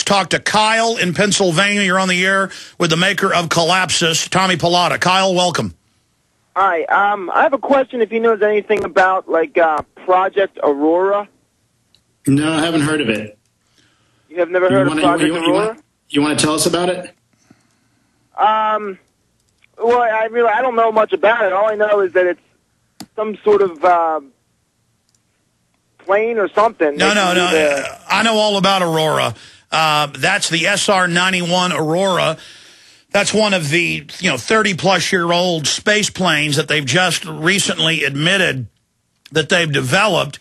talk to Kyle in Pennsylvania. You're on the air with the maker of Collapsus, Tommy-Pallotta. Kyle, welcome. Hi. I have a question if he knows anything about, like, Project Aurora. No, I haven't heard of it. You have never heard of Project Aurora? You want to tell us about it? Well, I don't know much about it. All I know is that it's some sort of plane or something. No. I know all about Aurora. That's the SR-91 Aurora. That's one of the 30-plus-year-old space planes that they've just recently admitted that they've developed.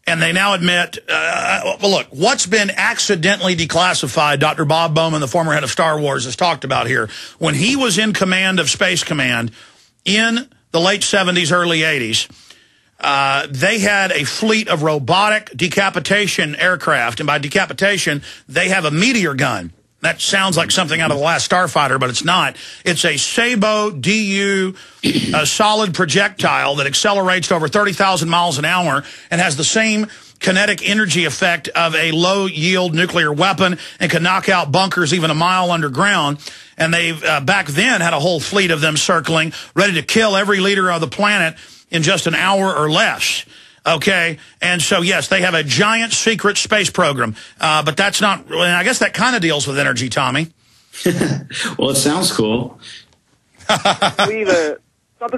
And they now admit, well, look, what's been accidentally declassified, Dr. Bob Bowman, the former head of Star Wars, has talked about here. When he was in command of Space Command in the late 70s, early 80s, they had a fleet of robotic decapitation aircraft. And by decapitation, they have a meteor gun. That sounds like something out of The Last Starfighter, but it's not. It's a Sabo DU solid projectile that accelerates to over 30,000 miles an hour and has the same kinetic energy effect of a low-yield nuclear weapon and can knock out bunkers even a mile underground. And they've, back then, had a whole fleet of them circling, ready to kill every leader of the planet in just an hour or less. Okay, and so, yes, they have a giant secret space program, but that's not, I guess that kind of deals with energy, Tommy. Well, it sounds cool. Something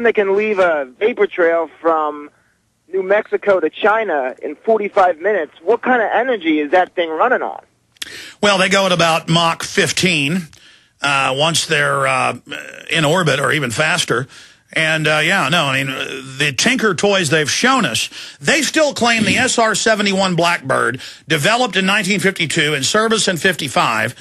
that can leave a vapor trail from New Mexico to China in 45 minutes. What kind of energy is that thing running on? Well, they go at about Mach 15 once they're in orbit, or even faster. And, the Tinker toys they've shown us, they still claim the SR-71 Blackbird, developed in 1952, in service in 55,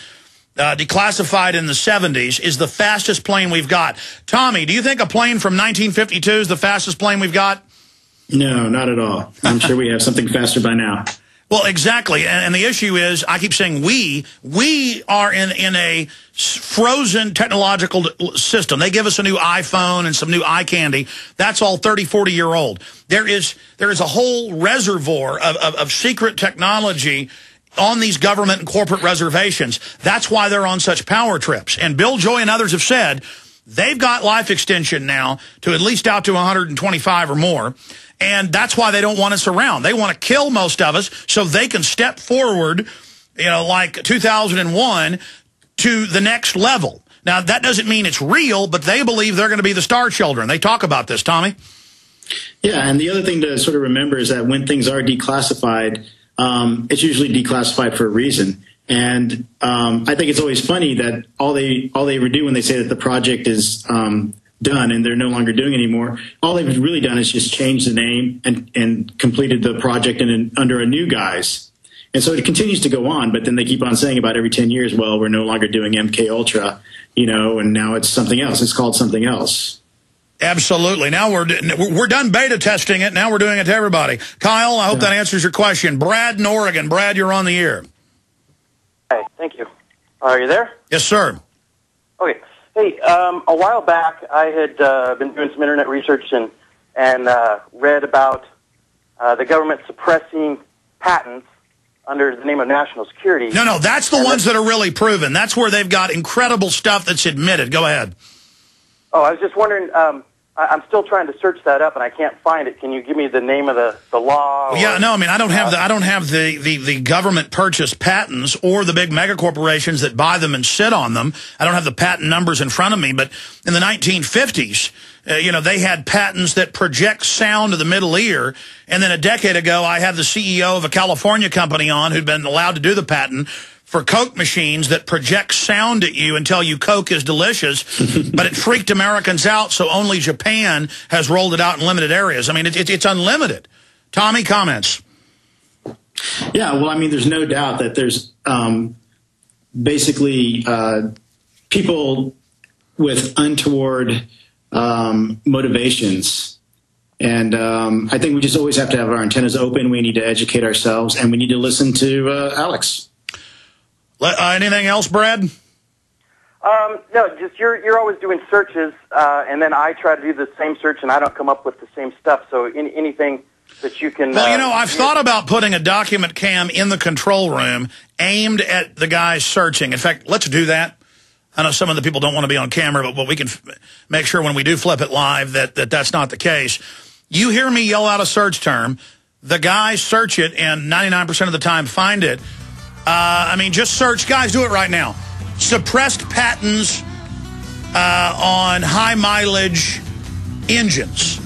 declassified in the 70s, is the fastest plane we've got. Tommy, do you think a plane from 1952 is the fastest plane we've got? No, not at all. I'm sure we have something faster by now. Well, exactly, and the issue is, I keep saying we are in a frozen technological system. They give us a new iPhone and some new eye candy. That's all 30, 40-year-old. There is a whole reservoir of secret technology on these government and corporate reservations. That's why they're on such power trips. And Bill Joy and others have said they've got life extension now to at least out to 125 or more. And that's why they don't want us around. They want to kill most of us so they can step forward, like 2001, to the next level. Now, that doesn't mean it's real, but they believe they're going to be the star children. They talk about this, Tommy. Yeah, and the other thing to sort of remember is that when things are declassified, it's usually declassified for a reason. And I think it's always funny that all they ever do when they say that the project is done and they're no longer doing it anymore, all they've really done is just change the name and completed the project under a new guise. And so it continues to go on, but then they keep on saying about every 10 years, well, we're no longer doing MK Ultra, and now it's something else. It's called something else. Absolutely. Now we're done beta testing it. Now we're doing it to everybody. Kyle, I hope that answers your question. Brad in Oregon. Brad, you're on the air. Hey, thank you. Are you there? Yes, sir. Okay. Hey, a while back, I had been doing some internet research and read about the government suppressing patents under the name of national security. No, that's the ones that are really proven. That's where they've got incredible stuff that's admitted. Go ahead. Oh, I was just wondering, I'm still trying to search that up, and I can't find it. Can you give me the name of the law? Yeah, no, I mean, I don't have the government purchased patents or the big mega corporations that buy them and sit on them. I don't have the patent numbers in front of me, but in the 1950s, they had patents that project sound to the middle ear. And then a decade ago, I had the CEO of a California company on who'd been allowed to do the patent for Coke machines that project sound at you and tell you Coke is delicious, but it freaked Americans out, so only Japan has rolled it out in limited areas. I mean, it's unlimited. Tommy, comments? Yeah, well, I mean, there's no doubt that there's basically people with untoward motivations. And I think we just always have to have our antennas open. We need to educate ourselves, and we need to listen to Alex. Anything else, Brad? No, just you're always doing searches, and then I try to do the same search, and I don't come up with the same stuff. So anything that you can... Well, you know, I've thought about putting a document cam in the control room aimed at the guys searching. In fact, let's do that. I know some of the people don't want to be on camera, but we can make sure when we do flip it live that's not the case. You hear me yell out a search term, the guys search it, and 99% of the time find it. I mean, just search. Guys, do it right now. Suppressed patents on high-mileage engines.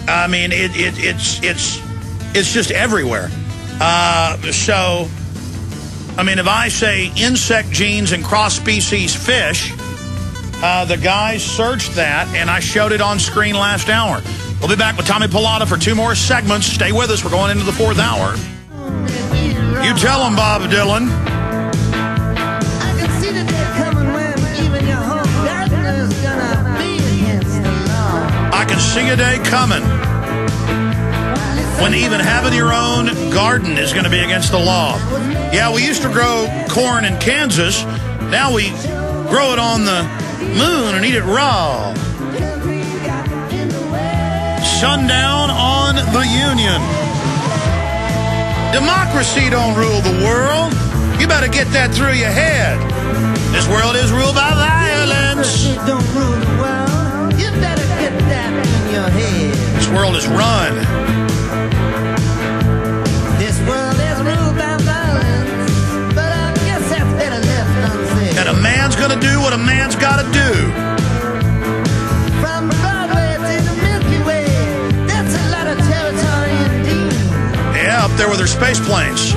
I mean, it's just everywhere. So... I mean, if I say insect genes and cross-species fish, the guys searched that, and I showed it on screen last hour. We'll be back with Tommy Pallotta for 2 more segments. Stay with us. We're going into the 4th hour. You tell them, Bob Dylan. I can see the day coming when even your home garden is gonna be against the law. I can see a day coming when even having your own garden is going to be against the law. Yeah, we used to grow corn in Kansas. Now we grow it on the moon and eat it raw. Sundown on the Union. Democracy don't rule the world. You better get that through your head. This world is ruled by violence. Democracy don't rule the world. You better get that in your head. This world is run. This world is ruled by violence, but I guess that's better left unsaid. And a man's gonna do what a man's gotta do. From Broadway to the Milky Way, that's a lot of territory indeed. Yeah, up there with their space planes.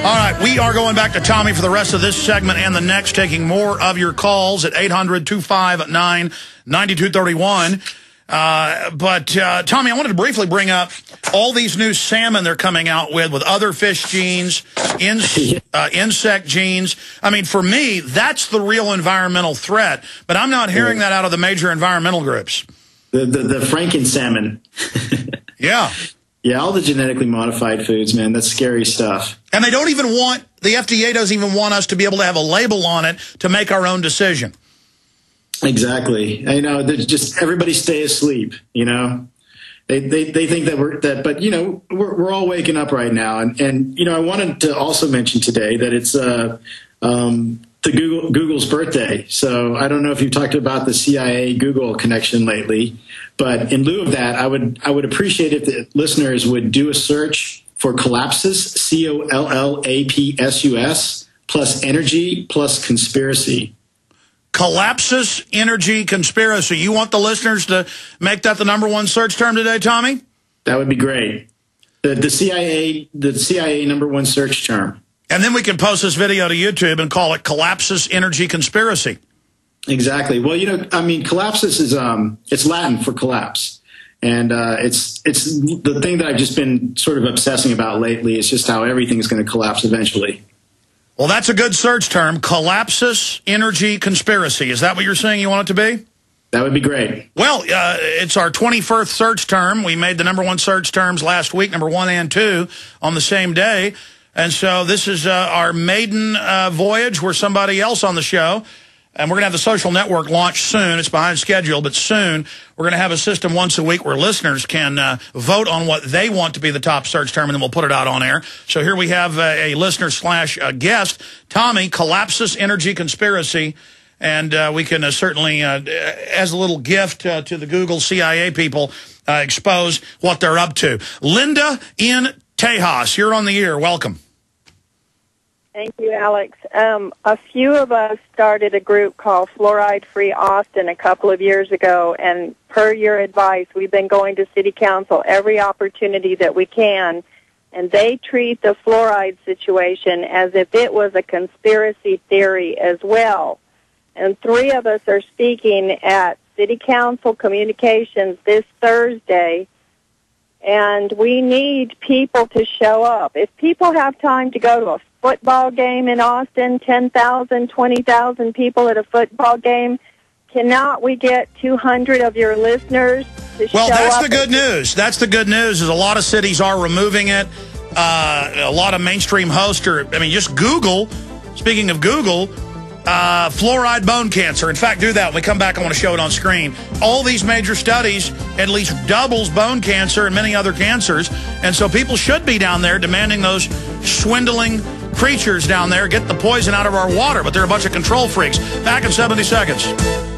All right, we are going back to Tommy for the rest of this segment and the next, taking more of your calls at 800-259-9231. But Tommy, I wanted to briefly bring up all these new salmon they're coming out with other fish genes, insect genes. I mean, for me, that's the real environmental threat. But I'm not hearing that out of the major environmental groups. The Franken salmon. Yeah. Yeah, all the genetically modified foods, man. That's scary stuff. And they don't even want, the FDA doesn't even want us to be able to have a label on it to make our own decision. Exactly. I know. Just everybody stay asleep. You know, they think that but you know, we're all waking up right now, and you know, I wanted to also mention today that it's Google's birthday. So I don't know if you've talked about the CIA Google connection lately, but in lieu of that, I would appreciate if the listeners would do a search for collapsus, COLLAPSUS, plus energy plus conspiracy. Collapsus energy conspiracy. You want the listeners to make that the #1 search term today, Tommy? That would be great. The CIA #1 search term. And then we can post this video to YouTube and call it Collapsus Energy Conspiracy. Exactly. Well, you know, I mean, collapsus is it's Latin for collapse, and it's the thing that I've just been sort of obsessing about lately. Is just how everything is going to collapse eventually. Well, that's a good search term, Collapsus Energy Conspiracy. Is that what you're saying you want it to be? That would be great. Well, it's our 21st search term. We made the #1 search terms last week, #1 and 2, on the same day. And so this is our maiden voyage. We're somebody else on the show. And we're going to have the social network launch soon. It's behind schedule, but soon we're going to have a system once a week where listeners can vote on what they want to be the top search term, and then we'll put it out on air. So here we have a listener/guest, Tommy, Collapsus Energy Conspiracy. And we can certainly, as a little gift to the Google CIA people, expose what they're up to. Linda in Tejas, you're on the air. Welcome. Thank you, Alex. A few of us started a group called Fluoride Free Austin a couple of years ago, and per your advice, we've been going to City Council every opportunity that we can, and they treat the fluoride situation as if it was a conspiracy theory as well. And 3 of us are speaking at City Council Communications this Thursday, and we need people to show up. If people have time to go to a football game in Austin, 10,000, 20,000 people at a football game, cannot we get 200 of your listeners to show up? Well, that's the good news. That's the good news is a lot of cities are removing it. A lot of mainstream hosts are, I mean, just Google, speaking of Google, Fluoride bone cancer. In fact, do that. When we come back, I want to show it on screen. All these major studies at least doubles bone cancer and many other cancers. And so people should be down there demanding those swindling creatures down there get the poison out of our water. But they're a bunch of control freaks. Back in 70 seconds.